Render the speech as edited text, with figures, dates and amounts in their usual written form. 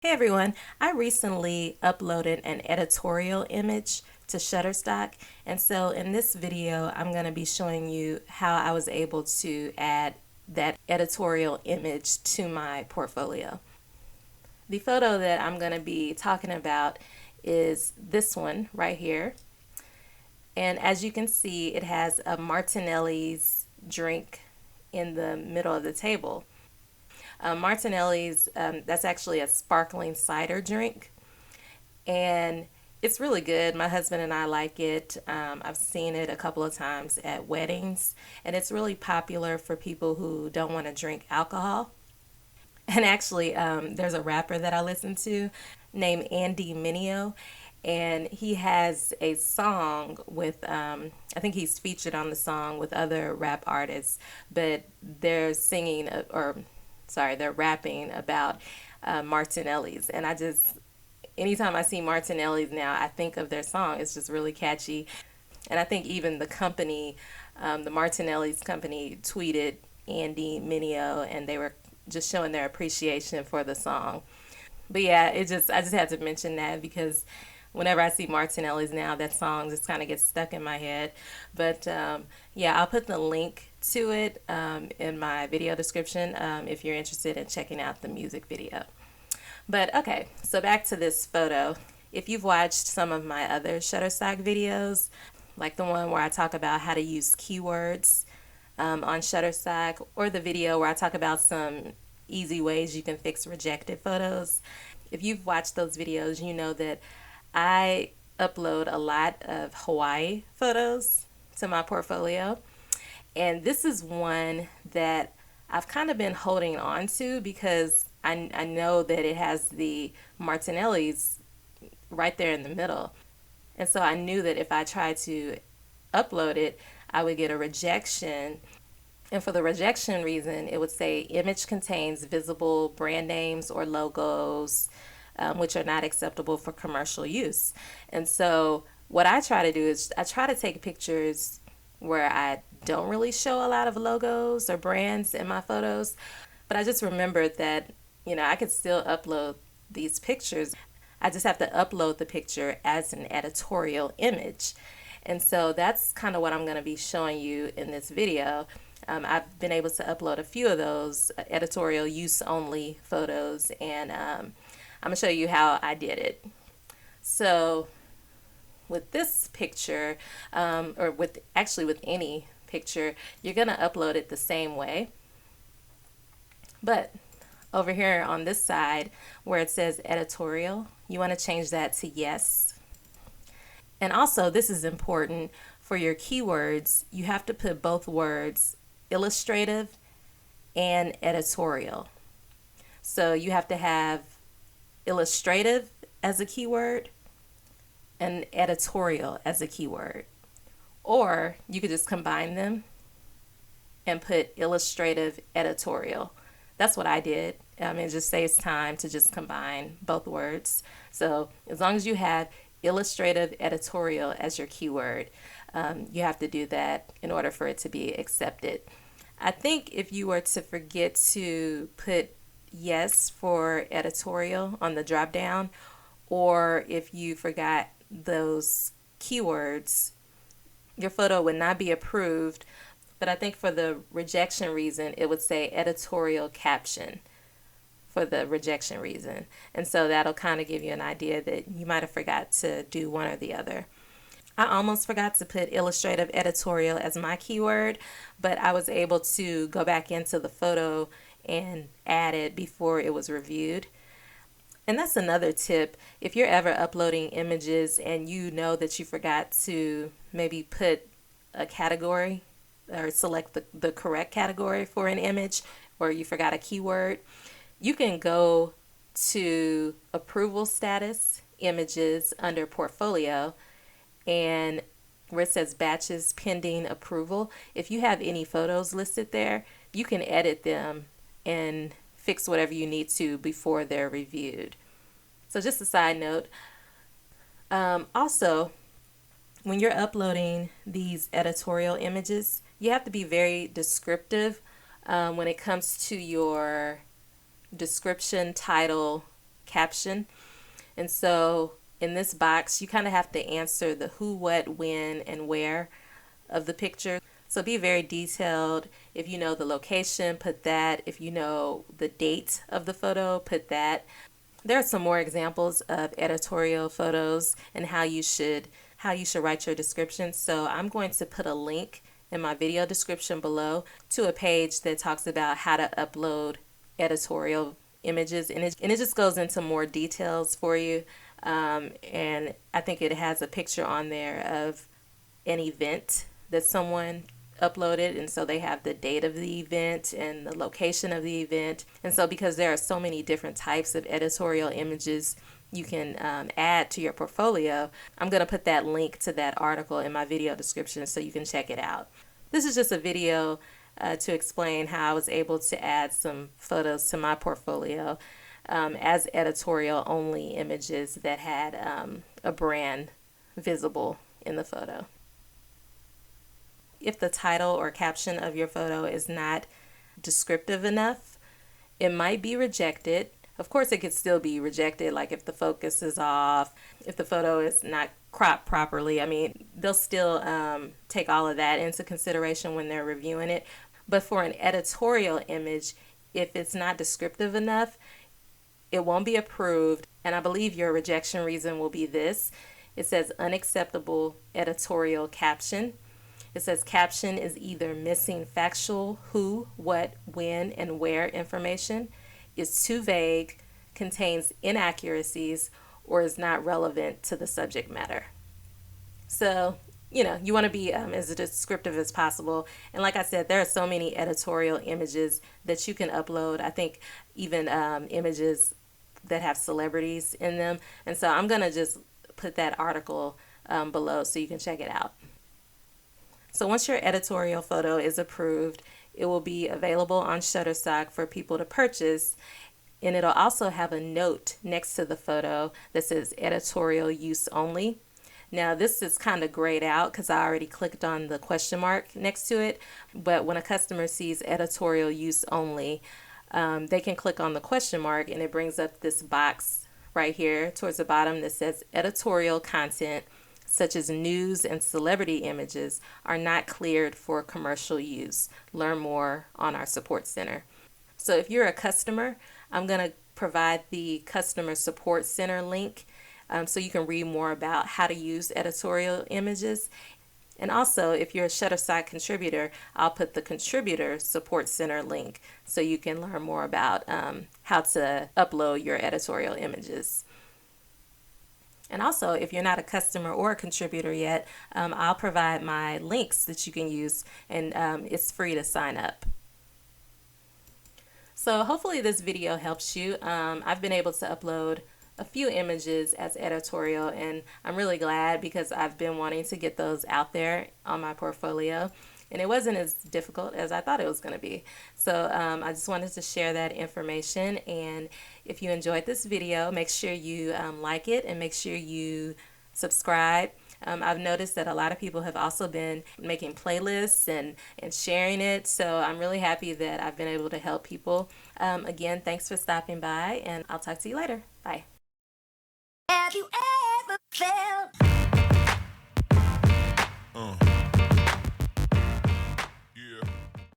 Hey everyone, I recently uploaded an editorial image to Shutterstock, and so in this video I'm going to be showing you how I was able to add that editorial image to my portfolio. The photo that I'm going to be talking about is this one right here, and as you can see it has a Martinelli's drink in the middle of the table. Martinelli's, that's actually a sparkling cider drink, and it's really good. My husband and I like it. I've seen it a couple of times at weddings, and it's really popular for people who don't want to drink alcohol. And actually, there's a rapper that I listen to named Andy Mineo, and he has a song with, I think he's featured on the song with other rap artists, but they're singing, or sorry, they're rapping about Martinelli's. And anytime I see Martinelli's now, I think of their song. It's just really catchy. And I think even the company, the Martinelli's company, tweeted Andy Mineo, and they were just showing their appreciation for the song. But yeah, I just had to mention that because whenever I see Martinelli's now, that song just kind of gets stuck in my head. But yeah, I'll put the link to it in my video description if you're interested in checking out the music video. But okay, so back to this photo. If you've watched some of my other Shutterstock videos, like the one where I talk about how to use keywords on Shutterstock, or the video where I talk about some easy ways you can fix rejected photos, if you've watched those videos, you know that I upload a lot of Hawaii photos to my portfolio. And this is one that I've kind of been holding on to because I know that it has the Martinelli's right there in the middle. And so I knew that if I tried to upload it, I would get a rejection. And for the rejection reason, it would say image contains visible brand names or logos, which are not acceptable for commercial use. And so what I try to do is I try to take pictures where I don't really show a lot of logos or brands in my photos, but I just remembered that, I could still upload these pictures. I just have to upload the picture as an editorial image. And so that's kind of what I'm going to be showing you in this video. I've been able to upload a few of those editorial use only photos, and I'm going to show you how I did it. So with this picture, or with any picture, you're going to upload it the same way. But over here on this side where it says editorial, you want to change that to yes. And also, this is important for your keywords. You have to put both words, illustrative and editorial. So you have to have illustrative as a keyword and editorial as a keyword. Or you could just combine them and put illustrative, editorial. That's what I did. It just saves time to just combine both words. So as long as you have illustrative, editorial as your keyword, you have to do that in order for it to be accepted. I think if you were to forget to put yes for editorial on the drop down, or if you forgot those keywords, your photo would not be approved. But I think for the rejection reason, it would say editorial caption for the rejection reason. And so that'll kind of give you an idea that you might have forgot to do one or the other. I almost forgot to put illustrative editorial as my keyword, but I was able to go back into the photo and add it before it was reviewed. And that's another tip. If you're ever uploading images and you know that you forgot to maybe put a category or select the correct category for an image, or you forgot a keyword, you can go to approval status, images under portfolio, and where it says batches pending approval, if you have any photos listed there, you can edit them and fix whatever you need to before they're reviewed. So just a side note. Also, when you're uploading these editorial images, you have to be very descriptive when it comes to your description, title, caption. And so in this box, you kind of have to answer the who, what, when, and where of the picture. So be very detailed. If you know the location, put that. If you know the date of the photo, put that. There are some more examples of editorial photos and how you should write your description. So I'm going to put a link in my video description below to a page that talks about how to upload editorial images, and it just goes into more details for you. And I think it has a picture on there of an event that someone uploaded, and so they have the date of the event and the location of the event. And so because there are so many different types of editorial images you can add to your portfolio, I'm going to put that link to that article in my video description so you can check it out. This is just a video to explain how I was able to add some photos to my portfolio as editorial only images that had a brand visible in the photo. If the title or caption of your photo is not descriptive enough, it might be rejected. Of course, it could still be rejected, like if the focus is off, if the photo is not cropped properly. I mean, they'll still take all of that into consideration when they're reviewing it. But for an editorial image, if it's not descriptive enough, it won't be approved. And I believe your rejection reason will be this. It says unacceptable editorial caption. It says caption is either missing factual who, what, when, and where information, is too vague, contains inaccuracies, or is not relevant to the subject matter. So, you want to be as descriptive as possible. And like I said, there are so many editorial images that you can upload. I think even images that have celebrities in them. And so I'm going to just put that article below so you can check it out. So once your editorial photo is approved, it will be available on Shutterstock for people to purchase, and it'll also have a note next to the photo that says editorial use only. Now this is kind of grayed out because I already clicked on the question mark next to it, but when a customer sees editorial use only, they can click on the question mark and it brings up this box right here towards the bottom that says editorial content such as news and celebrity images are not cleared for commercial use. Learn more on our support center. So if you're a customer, I'm going to provide the customer support center link so you can read more about how to use editorial images. And also, if you're a Shutterstock contributor, I'll put the contributor support center link so you can learn more about how to upload your editorial images. And also, if you're not a customer or a contributor yet, I'll provide my links that you can use, and it's free to sign up. So hopefully this video helps you. I've been able to upload a few images as editorial, and I'm really glad because I've been wanting to get those out there on my portfolio. And it wasn't as difficult as I thought it was going to be. So I just wanted to share that information. And if you enjoyed this video, make sure you like it and make sure you subscribe. I've noticed that a lot of people have also been making playlists and sharing it. So I'm really happy that I've been able to help people. Again, thanks for stopping by, and I'll talk to you later. Bye. Have you ever felt